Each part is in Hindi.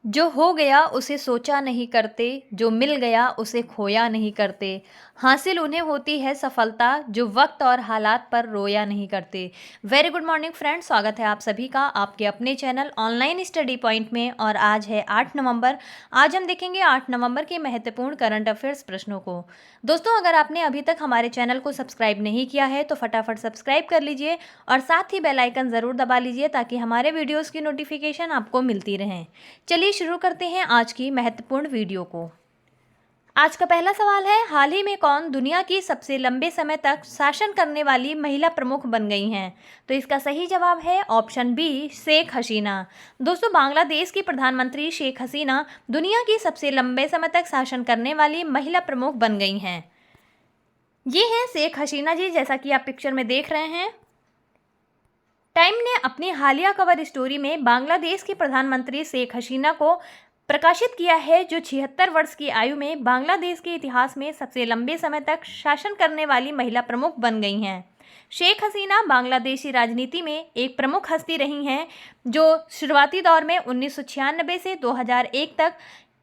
जो हो गया उसे सोचा नहीं करते, जो मिल गया उसे खोया नहीं करते। हासिल उन्हें होती है सफलता, जो वक्त और हालात पर रोया नहीं करते। वेरी गुड मॉर्निंग फ्रेंड्स, स्वागत है आप सभी का आपके अपने चैनल ऑनलाइन स्टडी पॉइंट में। और आज है 8 नवंबर। आज हम देखेंगे 8 नवंबर के महत्वपूर्ण करंट अफेयर्स प्रश्नों को। दोस्तों, अगर आपने अभी तक हमारे चैनल को सब्सक्राइब नहीं किया है तो फटाफट सब्सक्राइब कर लीजिए और साथ ही बेल आइकन ज़रूर दबा लीजिए ताकि हमारे वीडियोज़ की नोटिफिकेशन आपको मिलती रहें। चलिए शुरू करते हैं आज की महत्वपूर्ण वीडियो को। आज का पहला सवाल है, हाल ही में कौन दुनिया की सबसे लंबे समय तक शासन करने वाली महिला प्रमुख बन गई हैं? तो इसका सही जवाब है ऑप्शन बी, शेख हसीना। दोस्तों, बांग्लादेश की प्रधानमंत्री शेख हसीना दुनिया की सबसे लंबे समय तक शासन करने वाली महिला प्रमुख बन गई हैं। ये हैं शेख हसीना जी, जैसा कि आप पिक्चर में देख रहे हैं। टाइम ने अपनी हालिया कवर स्टोरी में बांग्लादेश की प्रधानमंत्री शेख हसीना को प्रकाशित किया है, जो 76 वर्ष की आयु में बांग्लादेश के इतिहास में सबसे लंबे समय तक शासन करने वाली महिला प्रमुख बन गई हैं। शेख हसीना बांग्लादेशी राजनीति में एक प्रमुख हस्ती रही हैं, जो शुरुआती दौर में 1996 से 2001 तक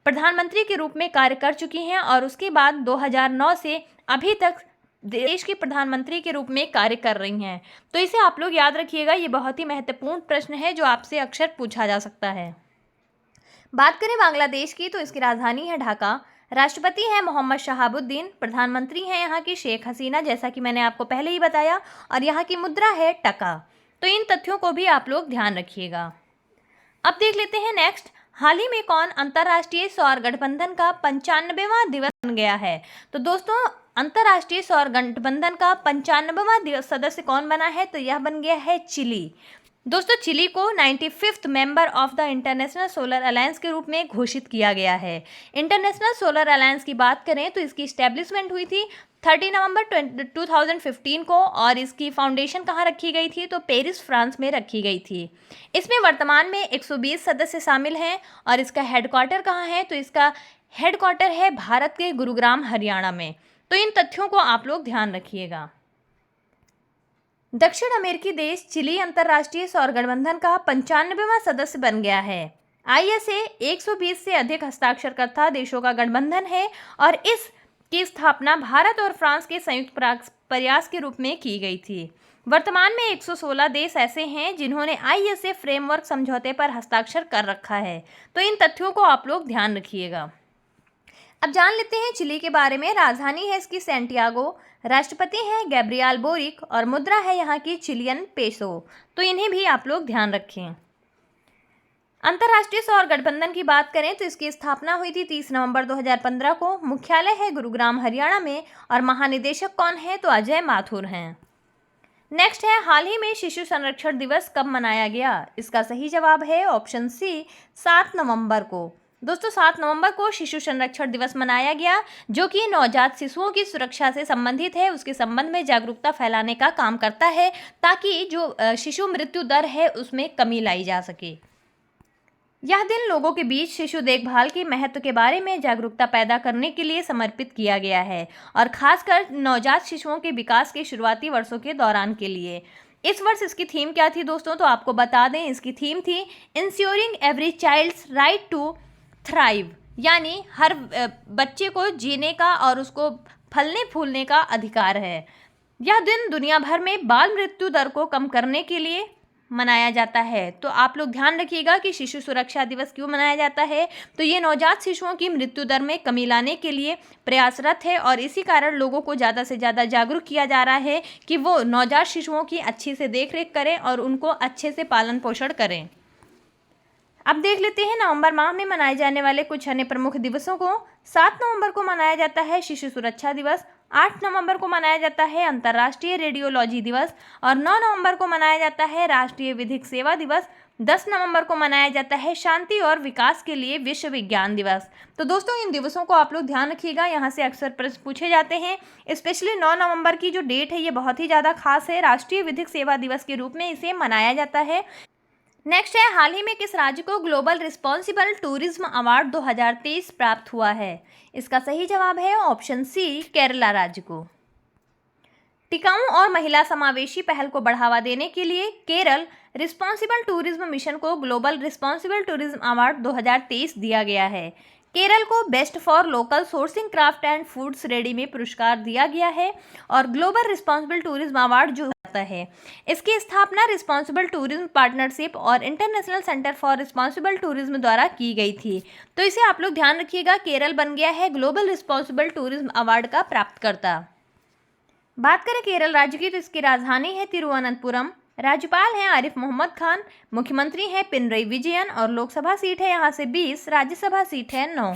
प्रधानमंत्री के रूप में कार्य कर चुकी हैं और उसके बाद 2009 से अभी तक देश की प्रधानमंत्री के रूप में कार्य कर रही हैं। तो इसे आप लोग याद रखिएगा, ये बहुत ही महत्वपूर्ण प्रश्न है जो आपसे अक्सर पूछा जा सकता है। बात करें बांग्लादेश की तो इसकी राजधानी है ढाका। राष्ट्रपति हैं मोहम्मद शहाबुद्दीन। प्रधानमंत्री हैं यहाँ की शेख हसीना, जैसा कि मैंने आपको पहले ही बताया। और यहाँ की मुद्रा है टका। तो इन तथ्यों को भी आप लोग ध्यान रखिएगा। अब देख लेते हैं नेक्स्ट, हाल ही में कौन अंतर्राष्ट्रीय सौर गठबंधन का 95वां दिवस बन गया है? तो दोस्तों, अंतर्राष्ट्रीय सौर गठबंधन का 95वां सदस्य कौन बना है? तो यह बन गया है चिली। दोस्तों, चिली को 95th member of the international solar alliance के रूप में घोषित किया गया है। इंटरनेशनल सोलर अलायंस की बात करें तो इसकी इस्टेब्लिशमेंट हुई थी 30 नवंबर 2015 को। और इसकी फाउंडेशन कहाँ रखी गई थी? तो पेरिस, फ्रांस में रखी गई थी। इसमें वर्तमान में 120 सदस्य शामिल हैं। और इसका हेडक्वार्टर कहाँ है? तो इसका हेडक्वार्टर है भारत के गुरुग्राम, हरियाणा में। तो इन तथ्यों को आप लोग ध्यान रखिएगा। दक्षिण अमेरिकी देश चिली अंतर्राष्ट्रीय सौर गठबंधन का 95वां सदस्य बन गया है। आईएसए 120 से अधिक हस्ताक्षरकर्ता देशों का गठबंधन है और इसकी स्थापना भारत और फ्रांस के संयुक्त प्रयास के रूप में की गई थी। वर्तमान में 116 देश ऐसे हैं जिन्होंने आईएसए फ्रेमवर्क समझौते पर हस्ताक्षर कर रखा है। तो इन तथ्यों को आप लोग ध्यान रखिएगा। अब जान लेते हैं चिली के बारे में। राजधानी है इसकी सैंटियागो। राष्ट्रपति हैं गैब्रियल बोरिक और मुद्रा है यहाँ की चिलियन पेसो। तो इन्हें भी आप लोग ध्यान रखें। अंतर्राष्ट्रीय सौर गठबंधन की बात करें तो इसकी स्थापना हुई थी 30 नवंबर 2015 को। मुख्यालय है गुरुग्राम, हरियाणा में। और महानिदेशक कौन है? तो अजय माथुर हैं। नेक्स्ट है, हाल ही में शिशु संरक्षण दिवस कब मनाया गया? इसका सही जवाब है ऑप्शन सी, 7 नवंबर को। दोस्तों, 7 नवंबर को शिशु संरक्षण दिवस मनाया गया, जो कि नवजात शिशुओं की सुरक्षा से संबंधित है। उसके संबंध में जागरूकता फैलाने का काम करता है ताकि जो शिशु मृत्यु दर है उसमें कमी लाई जा सके। यह दिन लोगों के बीच शिशु देखभाल के महत्व के बारे में जागरूकता पैदा करने के लिए समर्पित किया गया है और खासकर नवजात शिशुओं के विकास के शुरुआती वर्षों के दौरान के लिए। इस वर्ष इसकी थीम क्या थी दोस्तों? तो आपको बता दें, इसकी थीम थी ensuring every child's right to thrive, यानी हर बच्चे को जीने का और उसको फलने फूलने का अधिकार है। यह दिन दुनिया भर में बाल मृत्यु दर को कम करने के लिए मनाया जाता है। तो आप लोग ध्यान रखिएगा कि शिशु सुरक्षा दिवस क्यों मनाया जाता है। तो ये नवजात शिशुओं की मृत्यु दर में कमी लाने के लिए प्रयासरत है और इसी कारण लोगों को ज़्यादा से ज़्यादा जागरूक किया जा रहा है कि वो नवजात शिशुओं की अच्छी से देखरेख करें और उनको अच्छे से पालन पोषण करें। अब देख लेते हैं नवंबर माह में मनाए जाने वाले कुछ अन्य प्रमुख दिवसों को। 7 नवंबर को मनाया जाता है शिशु सुरक्षा दिवस। 8 नवंबर को मनाया जाता है अंतर्राष्ट्रीय रेडियोलॉजी दिवस। और 9 नवंबर को मनाया जाता है राष्ट्रीय विधिक सेवा दिवस। 10 नवंबर को मनाया जाता है शांति और विकास के लिए विश्व विज्ञान दिवस। तो दोस्तों, इन दिवसों को आप लोग ध्यान रखिएगा, यहाँ से अक्सर प्रश्न पूछे जाते हैं। स्पेशली 9 नवंबर की जो डेट है ये बहुत ही ज़्यादा खास है। राष्ट्रीय विधिक सेवा दिवस के रूप में इसे मनाया जाता है। नेक्स्ट है, हाल ही में किस राज्य को ग्लोबल रिस्पॉन्सिबल टूरिज्म अवार्ड 2023 प्राप्त हुआ है? इसका सही जवाब है ऑप्शन सी, केरला राज्य को। टिकाऊ और महिला समावेशी पहल को बढ़ावा देने के लिए केरल रिस्पॉन्सिबल टूरिज्म मिशन को ग्लोबल रिस्पॉन्सिबल टूरिज्म अवार्ड 2023 दिया गया है। केरल को best for local sourcing craft and foods ready में पुरस्कार दिया गया है और ग्लोबल रिस्पॉन्सिबल टूरिज्म अवार्ड जो आता है, इसकी स्थापना रिस्पॉन्सिबल टूरिज्म पार्टनरशिप और international centre for responsible tourism द्वारा की गई थी। तो इसे आप लोग ध्यान रखिएगा, केरल बन गया है ग्लोबल रिस्पॉन्सिबल टूरिज्म अवार्ड का प्राप्तकर्ता। बात करें केरल राज्य की, तो इसकी राजधानी है तिरुवनंतपुरम, राज्यपाल हैं आरिफ मोहम्मद खान, मुख्यमंत्री हैं पिनरई विजयन और लोकसभा सीट है यहाँ से 20, राज्यसभा सीट है 9।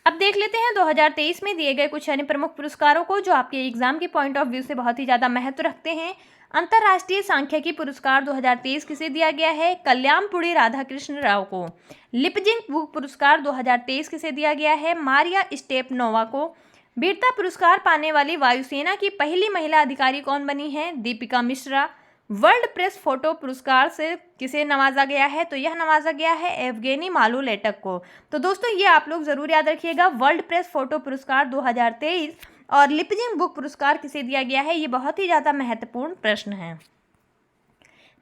अब देख लेते हैं 2023 में दिए गए कुछ अन्य प्रमुख पुरस्कारों को जो आपके एग्जाम के पॉइंट ऑफ व्यू से बहुत ही ज़्यादा महत्व रखते हैं। अंतर्राष्ट्रीय सांख्यिकी पुरस्कार 2023 किसे दिया गया है? कल्याणपुड़ी राधाकृष्ण राव को। लिपजिंग बुक पुरस्कार 2023 किसे दिया गया है? मारिया स्टेपनोवा को। वीरता पुरस्कार पाने वाली वायुसेना की पहली महिला अधिकारी कौन बनी है? Deepika Mishra. World press photo पुरस्कार से किसे नवाजा गया है? तो यह नवाजा गया है एवगेनी मालुलेटक को। तो दोस्तों ये आप लोग जरूर याद रखिएगा, वर्ल्ड प्रेस फोटो पुरस्कार 2023 और लिपजिंग बुक पुरस्कार किसे दिया गया है, ये बहुत ही ज़्यादा महत्वपूर्ण प्रश्न है।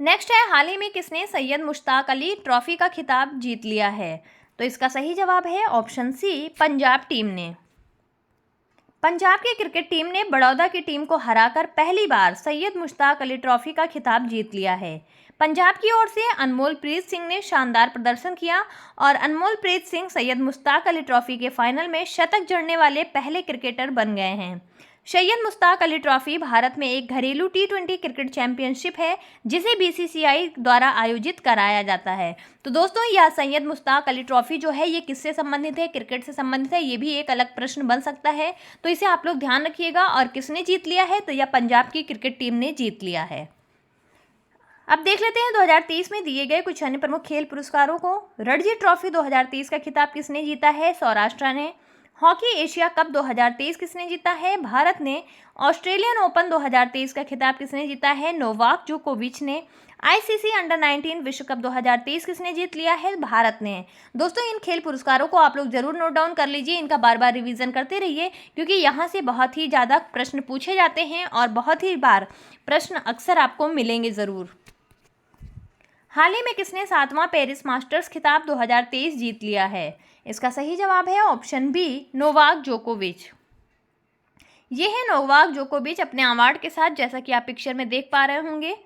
नेक्स्ट है, हाल ही में किसने सैयद मुश्ताक अली ट्रॉफी का खिताब जीत लिया है? तो इसका सही जवाब है ऑप्शन सी, पंजाब टीम ने। पंजाब की क्रिकेट टीम ने बड़ौदा की टीम को हराकर पहली बार सैयद मुश्ताक अली ट्रॉफी का खिताब जीत लिया है। पंजाब की ओर से अनमोलप्रीत सिंह ने शानदार प्रदर्शन किया और अनमोलप्रीत सिंह सैयद मुश्ताक अली ट्रॉफी के फाइनल में शतक जड़ने वाले पहले क्रिकेटर बन गए हैं। सैयद मुश्ताक अली ट्रॉफी भारत में एक घरेलू T20 क्रिकेट चैंपियनशिप है जिसे BCCI द्वारा आयोजित कराया जाता है। तो दोस्तों यह सैयद मुश्ताक अली ट्रॉफी जो है ये किससे संबंधित है? क्रिकेट से संबंधित है। ये भी एक अलग प्रश्न बन सकता है, तो इसे आप लोग ध्यान रखिएगा। और किसने जीत लिया है? तो यह पंजाब की क्रिकेट टीम ने जीत लिया है। अब देख लेते हैं 2023 में दिए गए कुछ अन्य प्रमुख खेल पुरस्कारों को। रणजी ट्रॉफी 2023 का खिताब किसने जीता है? सौराष्ट्र ने। हॉकी एशिया कप 2023 किसने जीता है? भारत ने। ऑस्ट्रेलियन ओपन 2023 का खिताब किसने जीता है? नोवाक जोकोविच ने। ICC अंडर 19 विश्व कप 2023 किसने जीत लिया है? भारत ने। दोस्तों इन खेल पुरस्कारों को आप लोग जरूर नोट डाउन कर लीजिए, इनका बार बार रिवीजन करते रहिए क्योंकि यहाँ से बहुत ही ज़्यादा प्रश्न पूछे जाते हैं और बहुत ही बार प्रश्न अक्सर आपको मिलेंगे ज़रूर। हाल ही में किसने 7वां पेरिस मास्टर्स खिताब 2023 जीत लिया है? इसका सही जवाब है ऑप्शन बी, नोवाक जोकोविच। ये है नोवाक जोकोविच अपने अवार्ड के साथ, जैसा कि आप पिक्चर में देख पा रहे होंगे।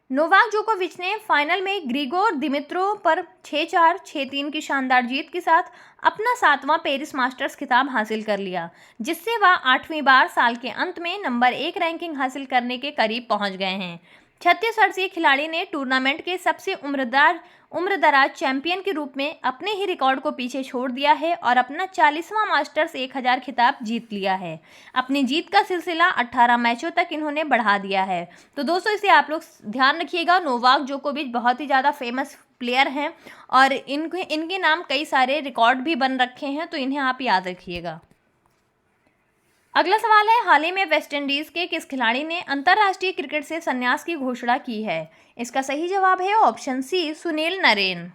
नोवाक जोकोविच ने फाइनल में ग्रिगोर दिमित्रोव पर 6-4, 6-3 की शानदार जीत के साथ अपना 7वां पेरिस मास्टर्स खिताब हासिल कर लिया, जिससे वह 8वीं बार साल के अंत में नंबर 1 रैंकिंग हासिल करने के करीब पहुंच गए हैं। 36 वर्षीय खिलाड़ी ने टूर्नामेंट के सबसे उम्रदराज चैंपियन के रूप में अपने ही रिकॉर्ड को पीछे छोड़ दिया है और अपना 40वां मास्टर्स 1000 खिताब जीत लिया है। अपनी जीत का सिलसिला 18 मैचों तक इन्होंने बढ़ा दिया है। तो दोस्तों इसे आप लोग ध्यान रखिएगा, नोवाक जोकोविच बहुत ही ज़्यादा फेमस प्लेयर हैं और इनके नाम कई सारे रिकॉर्ड भी बन रखे हैं, तो इन्हें आप याद रखिएगा। अगला सवाल है, हाल ही में वेस्टइंडीज के किस खिलाड़ी ने अंतर्राष्ट्रीय क्रिकेट से संन्यास की घोषणा की है? इसका सही जवाब है ऑप्शन सी, सुनील नरेन।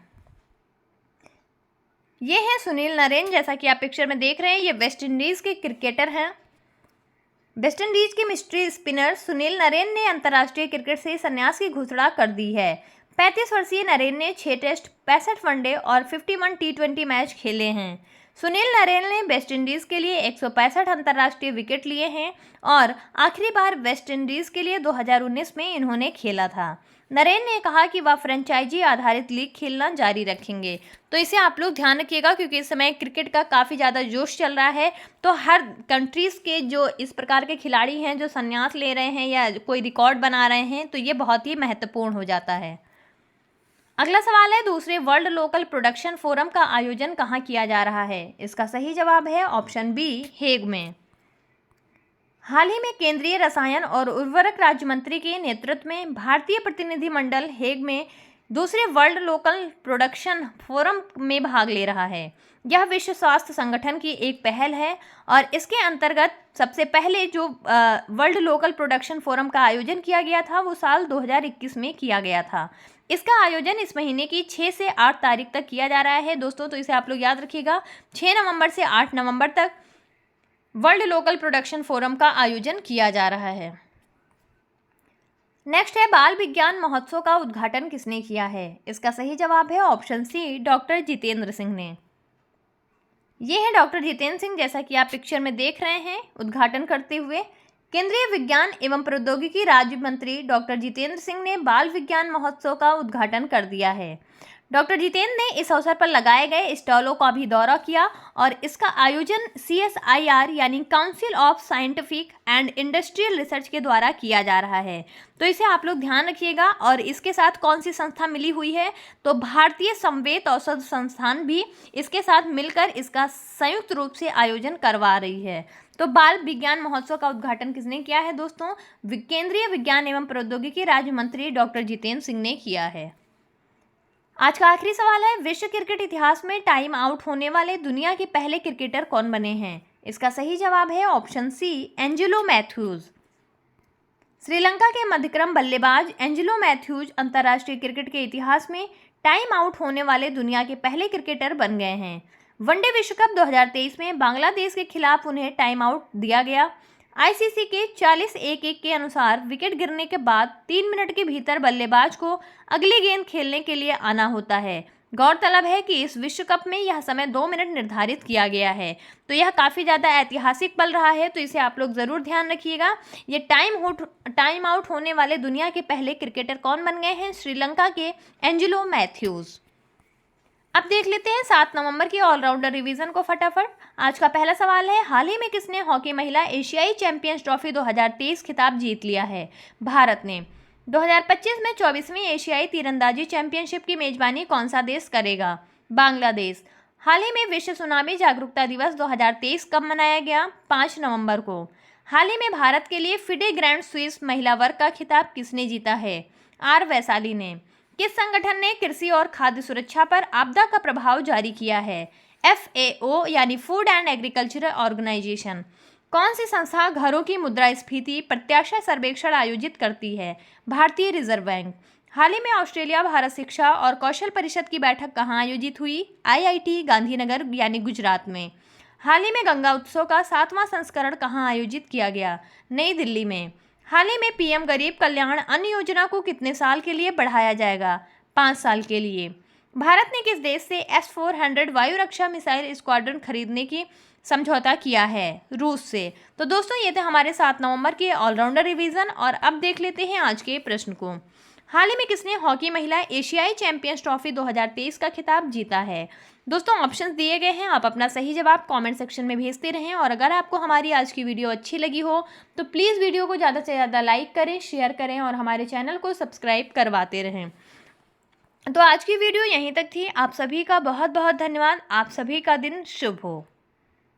ये हैं सुनील नरेन, जैसा कि आप पिक्चर में देख रहे हैं, ये वेस्टइंडीज के क्रिकेटर हैं। वेस्टइंडीज के मिस्ट्री स्पिनर सुनील नरेन ने अंतर्राष्ट्रीय क्रिकेट से संन्यास की घोषणा कर दी है। 35 वर्षीय नरेन ने 6 टेस्ट, 65 वनडे और 51 T20 मैच खेले हैं। सुनील नरेन ने वेस्टइंडीज़ के लिए 165 अंतर्राष्ट्रीय विकेट लिए हैं और आखिरी बार वेस्टइंडीज़ के लिए 2019 में इन्होंने खेला था। नरेन ने कहा कि वह फ्रेंचाइजी आधारित लीग खेलना जारी रखेंगे। तो इसे आप लोग ध्यान रखिएगा क्योंकि इस समय क्रिकेट का काफ़ी ज़्यादा जोश चल रहा है, तो हर कंट्रीज़ के जो इस प्रकार के खिलाड़ी हैं जो संन्यास ले रहे हैं या कोई रिकॉर्ड बना रहे हैं, तो ये बहुत ही महत्वपूर्ण हो जाता है। अगला सवाल है, दूसरे वर्ल्ड लोकल प्रोडक्शन फोरम का आयोजन कहाँ किया जा रहा है? इसका सही जवाब है ऑप्शन बी, हेग में। हाल ही में केंद्रीय रसायन और उर्वरक राज्य मंत्री के नेतृत्व में भारतीय प्रतिनिधिमंडल हेग में दूसरे वर्ल्ड लोकल प्रोडक्शन फोरम में भाग ले रहा है। यह विश्व स्वास्थ्य संगठन की एक पहल है और इसके अंतर्गत सबसे पहले जो वर्ल्ड लोकल प्रोडक्शन फोरम का आयोजन किया गया था वो साल 2021 में किया गया था। इसका आयोजन इस महीने की 6 से 8 तारीख तक किया जा रहा है दोस्तों, तो इसे आप लोग याद रखिएगा, 6 नवंबर से 8 नवंबर तक वर्ल्ड लोकल प्रोडक्शन फोरम का आयोजन किया जा रहा है। नेक्स्ट है बाल विज्ञान महोत्सव का उद्घाटन किसने किया है? इसका सही जवाब है option C, doctor Jitendra Singh ने। ये है डॉक्टर जितेंद्र सिंह, जैसा कि आप पिक्चर में देख रहे हैं उद्घाटन करते हुए। केंद्रीय विज्ञान एवं प्रौद्योगिकी राज्य मंत्री डॉक्टर जितेंद्र सिंह ने बाल विज्ञान महोत्सव का उद्घाटन कर दिया है। डॉक्टर जितेंद्र ने इस अवसर पर लगाए गए स्टॉलों का भी दौरा किया और इसका आयोजन CSIR यानी council of scientific and industrial research के द्वारा किया जा रहा है। तो इसे आप लोग ध्यान रखिएगा। और इसके साथ कौन सी संस्था मिली हुई है? तो भारतीय संवेद औषध संस्थान भी इसके साथ मिलकर इसका संयुक्त रूप से आयोजन करवा रही है। तो बाल विज्ञान महोत्सव का उद्घाटन किसने किया है दोस्तों? केंद्रीय विज्ञान एवं प्रौद्योगिकी राज्य मंत्री डॉक्टर जितेंद्र सिंह ने किया है। आज का आखिरी सवाल है, विश्व क्रिकेट इतिहास में टाइम आउट होने वाले दुनिया के पहले क्रिकेटर कौन बने हैं? इसका सही जवाब है ऑप्शन सी, एंजेलो मैथ्यूज। श्रीलंका के मध्यक्रम बल्लेबाज एंजेलो मैथ्यूज अंतर्राष्ट्रीय क्रिकेट के इतिहास में टाइम आउट होने वाले दुनिया के पहले क्रिकेटर बन गए हैं। वनडे विश्व कप 2023 में बांग्लादेश के खिलाफ उन्हें टाइम आउट दिया गया। ICC के 40-1 के अनुसार विकेट गिरने के बाद 3 मिनट के भीतर बल्लेबाज को अगली गेंद खेलने के लिए आना होता है। गौरतलब है कि इस विश्व कप में यह समय 2 मिनट निर्धारित किया गया है। तो यह काफ़ी ज़्यादा ऐतिहासिक पल रहा है, तो इसे आप लोग ज़रूर ध्यान रखिएगा। ये टाइम आउट होने वाले दुनिया के पहले क्रिकेटर कौन बन गए हैं? श्रीलंका के एंजेलो मैथ्यूज। अब देख लेते हैं 7 नवंबर की ऑलराउंडर रिवीजन को फटाफट। आज का पहला सवाल है, हाल ही में किसने हॉकी महिला एशियाई चैंपियंस ट्रॉफी 2023 खिताब जीत लिया है? भारत ने। 2025 में 24वीं एशियाई तीरंदाजी चैंपियनशिप की मेजबानी कौन सा देश करेगा? बांग्लादेश। हाल ही में विश्व सुनामी जागरूकता दिवस 2023 कब मनाया गया? 5 नवंबर को। हाल ही में भारत के लिए फिडे ग्रैंड स्विस महिला वर्ग का खिताब किसने जीता है? आर वैशाली ने। किस संगठन ने कृषि और खाद्य सुरक्षा पर आपदा का प्रभाव जारी किया है? FAO यानी फूड एंड एग्रीकल्चरल ऑर्गेनाइजेशन। कौन सी संस्था घरों की मुद्रास्फीति प्रत्याशा सर्वेक्षण आयोजित करती है? भारतीय रिजर्व बैंक। हाल ही में ऑस्ट्रेलिया भारत शिक्षा और कौशल परिषद की बैठक कहाँ आयोजित हुई? IIT गांधीनगर यानी गुजरात में। हाल ही में गंगा उत्सव का 7वां संस्करण कहाँ आयोजित किया गया? नई दिल्ली में। हाल ही में PM गरीब कल्याण अन्न योजना को कितने साल के लिए बढ़ाया जाएगा? 5 साल के लिए। भारत ने किस देश से S-400 वायु रक्षा मिसाइल स्क्वाड्रन खरीदने की समझौता किया है? रूस से। तो दोस्तों ये थे हमारे 7 नवंबर के ऑलराउंडर रिवीजन। और अब देख लेते हैं आज के प्रश्न को। हाल ही में किसने हॉकी महिला एशियाई चैंपियंस ट्रॉफी 2023 का खिताब जीता है? दोस्तों ऑप्शंस दिए गए हैं, आप अपना सही जवाब कमेंट सेक्शन में भेजते रहें। और अगर आपको हमारी आज की वीडियो अच्छी लगी हो तो प्लीज़ वीडियो को ज़्यादा से ज़्यादा लाइक करें, शेयर करें और हमारे चैनल को सब्सक्राइब करवाते रहें। तो आज की वीडियो यहीं तक थी। आप सभी का बहुत बहुत धन्यवाद। आप सभी का दिन शुभ हो।